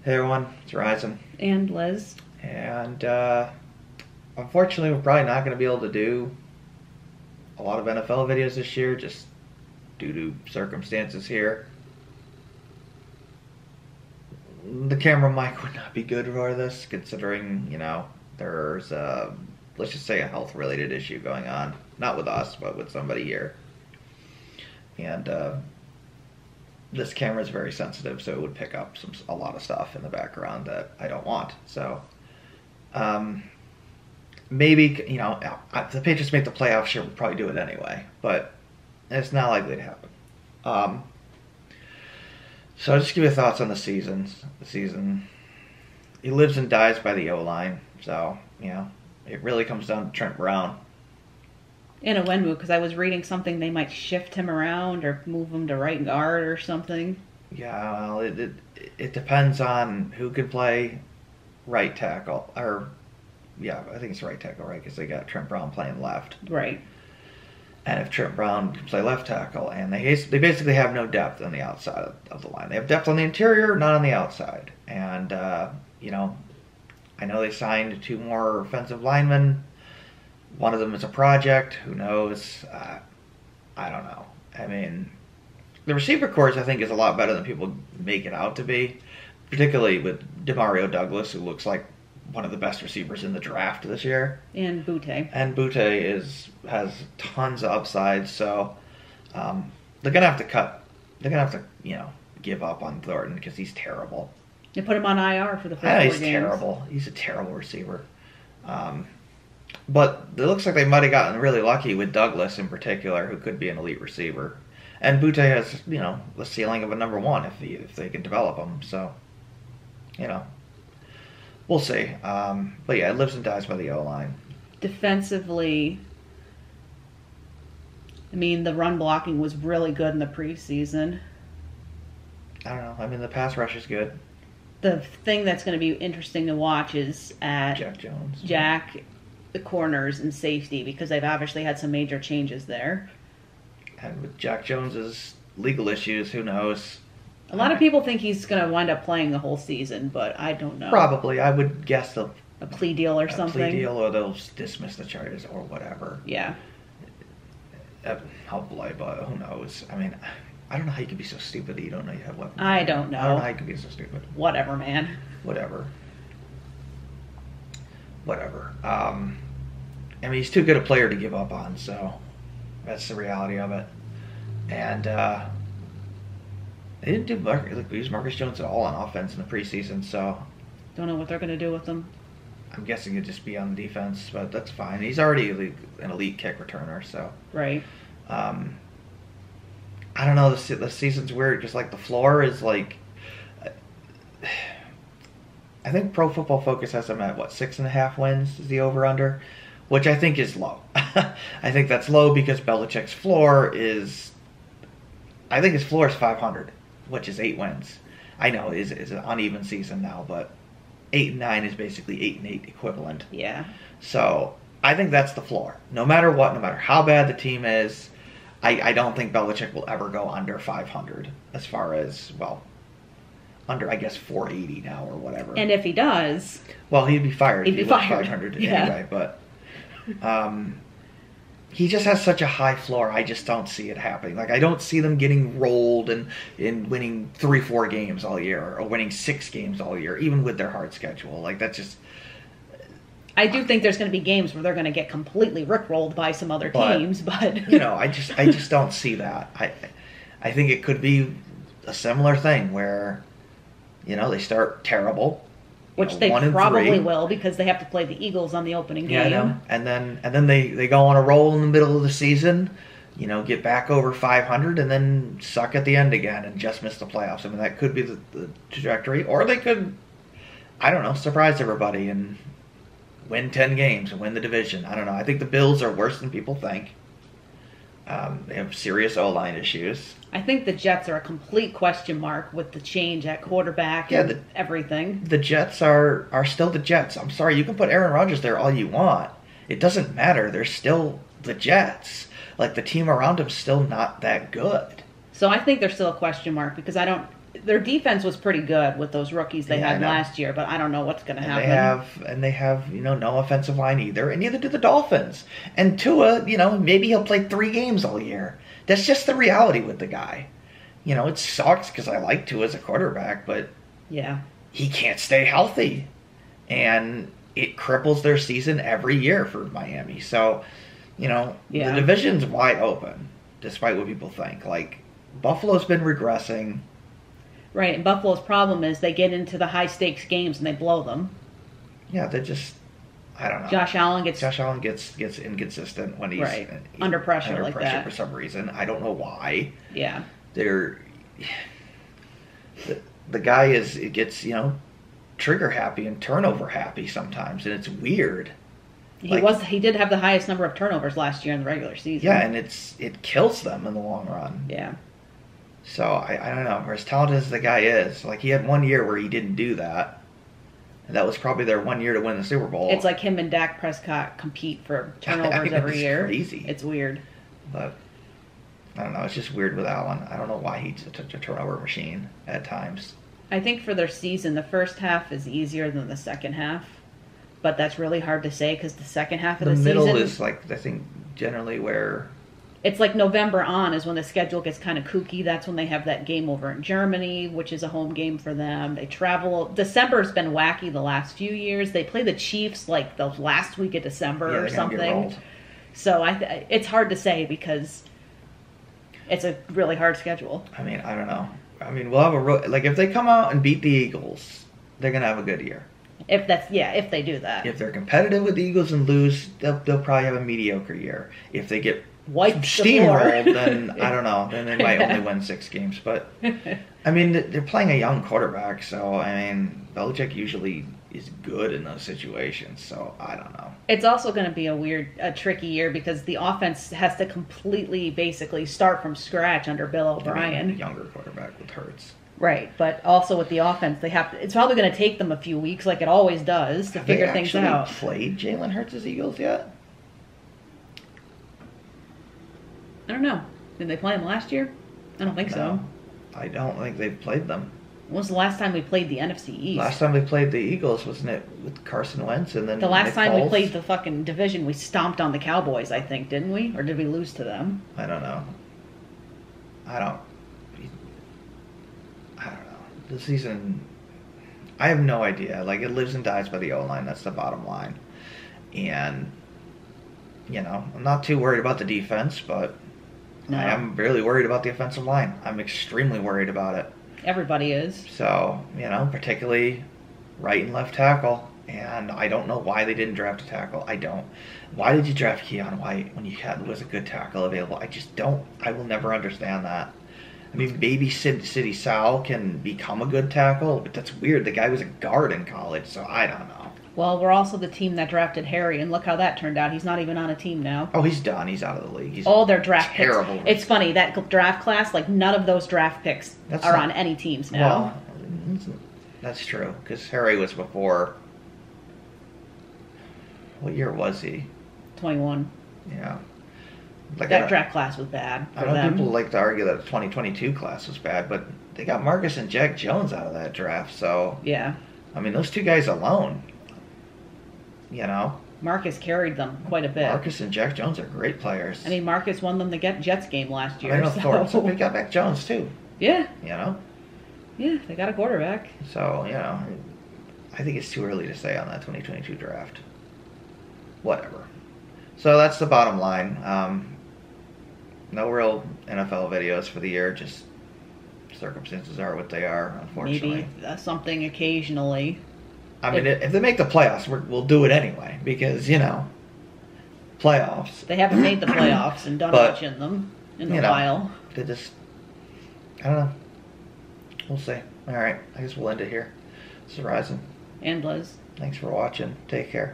Hey everyone, it's Ryzen. And Liz. And unfortunately, we're probably not going to be able to do a lot of NFL videos this year just due to circumstances here. The camera mic would not be good for this, considering, there's, let's just say, a health related issue going on. Not with us, but with somebody here. And this camera is very sensitive, so it would pick up a lot of stuff in the background that I don't want. So, maybe, if the Patriots make the playoffs, sure, we'll probably do it anyway. But it's not likely to happen. So I'll just give you thoughts on the season. He lives and dies by the O-line. So, it really comes down to Trent Brown. In a win move, because I was reading something they might shift him around or move him to right guard or something. Yeah, well, it depends on who can play right tackle. I think it's right tackle, right? Because they got Trent Brown playing left. Right. And if Trent Brown can play left tackle, and they basically have no depth on the outside of the line. They have depth on the interior, not on the outside. And, I know they signed 2 more offensive linemen. One of them is a project. Who knows? I don't know. I mean, the receiver corps, I think, is a lot better than people make it out to be. Particularly with Demario Douglas, who looks like one of the best receivers in the draft this year. And Butte. And Butte has tons of upside. So they're gonna have to cut. They're gonna have to, give up on Thornton because he's terrible. They put him on IR for the first 4 he's games. terrible. He's a terrible receiver. But it looks like they might have gotten really lucky with Douglas in particular, who could be an elite receiver. And Butte has, the ceiling of a number 1 if they can develop him. So, we'll see. But yeah, it lives and dies by the O-line. Defensively, I mean, the run blocking was really good in the preseason. I don't know. I mean, the pass rush is good. The thing that's going to be interesting to watch is at Jack Jones. The corners and safety, because they've obviously had some major changes there. And with Jack Jones's legal issues, who knows? A lot of people think he's going to wind up playing the whole season, but I don't know. Probably. I would guess a plea deal or something. A plea deal, or they'll dismiss the charges or whatever. Yeah. But who knows? I mean, I don't know how you can be so stupid that you don't know you have weapons. I don't know. I don't know how you can be so stupid. Whatever, man. Whatever. I mean, he's too good a player to give up on, so that's the reality of it. And they didn't use Marcus Jones at all on offense in the preseason, so don't know what they're going to do with him. I'm guessing it'd just be on the defense, but that's fine. He's already an elite kick returner, so right. I don't know. The season's weird. Just like the floor is like. I think Pro Football Focus has him at 6.5 wins is the over/under, which I think is low. I think that's low because Belichick's floor is. I think his floor is 500, which is 8 wins. I know it's an uneven season now, but 8-9 is basically 8-8 equivalent. Yeah. So I think that's the floor. No matter what, no matter how bad the team is, I don't think Belichick will ever go under 500 as far as, under, I guess, 480 now or whatever. And if he does... Well, he'd be fired if he was 500 anyway, but he just has such a high floor, I just don't see it happening. Like, I don't see them getting rolled and winning 3-4 games all year or winning 6 games all year, even with their hard schedule. Like, that's just... I do think there's going to be games where they're going to get completely rickrolled by some other teams, but... I just don't see that. I think it could be a similar thing where... they start terrible, which they probably will because they have to play the Eagles on the opening game. Yeah, and then they go on a roll in the middle of the season, get back over 500 and then suck at the end again and just miss the playoffs. I mean, that could be the trajectory, or they could, I don't know, surprise everybody and win 10 games and win the division. I don't know. I think the Bills are worse than people think. They have serious O-line issues. I think the Jets are a complete question mark with the change at quarterback and everything. The Jets are still the Jets. I'm sorry, you can put Aaron Rodgers there all you want. It doesn't matter. They're still the Jets. Like, the team around him's still not that good. So I think they're still a question mark because I don't their defense was pretty good with those rookies they Yeah, I had know. last year, but I don't know what's going to happen. They have no offensive line either, and neither do the Dolphins. And Tua, maybe he'll play 3 games all year. That's just the reality with the guy. It sucks because I like Tua as a quarterback, but Yeah. he can't stay healthy, and it cripples their season every year for Miami. So, Yeah. the division's wide open, despite what people think. Like, Buffalo's been regressing. Right, and Buffalo's problem is they get into the high-stakes games and they blow them. Yeah, they're just, I don't know. Josh Allen gets inconsistent when he's Right. Under pressure like that. for some reason. I don't know why. Yeah. The guy gets trigger happy and turnover happy sometimes, and it's weird. He did have the highest number of turnovers last year in the regular season. Yeah, and it kills them in the long run. Yeah. So I don't know. For as talented as the guy is, like, he had one year where he didn't do that, and that was probably their one year to win the Super Bowl. It's like him and Dak Prescott compete for turnovers every year. Crazy. It's weird. But I don't know. It's just weird with Allen. I don't know why he's such a turnover machine at times. I think for their season, the first half is easier than the second half, but that's really hard to say because the second half of the season, the middle is like, I think, generally where it's like November on is when the schedule gets kind of kooky. That's when they have that game over in Germany, which is a home game for them. They travel. December's been wacky the last few years. They play the Chiefs like the last week of December or something. So it's hard to say because it's a really hard schedule. I mean, I don't know. I mean, we'll have if they come out and beat the Eagles, they're gonna have a good year. If they do that. If they're competitive with the Eagles and lose, they'll probably have a mediocre year. If they get steamrolled, then I don't know. Then they might only win 6 games. But I mean, they're playing a young quarterback, so I mean, Belichick usually is good in those situations. So I don't know. It's also going to be a tricky year because the offense has to completely, basically, start from scratch under Bill O'Brien. A younger quarterback with Hurts. Right, but also with the offense, it's probably going to take them a few weeks, like it always does, to figure things out. Have they played Jalen Hurts' Eagles yet? I don't know. Did they play them last year? I don't think so. I don't think they've played them. When was the last time we played the NFC East? Last time we played the Eagles, wasn't it with Carson Wentz and then the last Nick time Foles? We played the fucking division, we stomped on the Cowboys, I think, didn't we? Or did we lose to them? I don't know. I don't know. The season, I have no idea. Like, it lives and dies by the O-line. That's the bottom line. And, I'm not too worried about the defense, but no. I am really worried about the offensive line. I'm extremely worried about it. Everybody is. So, particularly right and left tackle. And I don't know why they didn't draft a tackle. I don't. Why did you draft Keon White when was a good tackle available? I just don't. I will never understand that. I mean, maybe City Sal can become a good tackle, but that's weird. The guy was a guard in college, so I don't know. Well, we're also the team that drafted Harry, and look how that turned out. He's not even on a team now. Oh, he's done. He's out of the league. He's all their draft terrible picks. It's funny, that draft class, like none of those draft picks are on any teams now. Well, that's true, because Harry was before. What year was he? 21. Yeah. That draft class was bad for I know them. people like to argue that the 2022 class was bad, but they got Marcus and Jack Jones out of that draft, so... Yeah. I mean, those two guys alone, Marcus carried them quite a bit. Marcus and Jack Jones are great players. I mean, Marcus won them the Jets game last year. So they got back Jones, too. Yeah. Yeah, they got a quarterback. So, I think it's too early to say on that 2022 draft. Whatever. So that's the bottom line. No real NFL videos for the year, just circumstances are what they are, unfortunately. Maybe something occasionally. I mean, if they make the playoffs, we'll do it anyway, because, playoffs. They haven't made the playoffs and done much in them in a while. They just, I don't know. We'll see. All right, I guess we'll end it here. This is Ryzen. And Liz. Thanks for watching. Take care.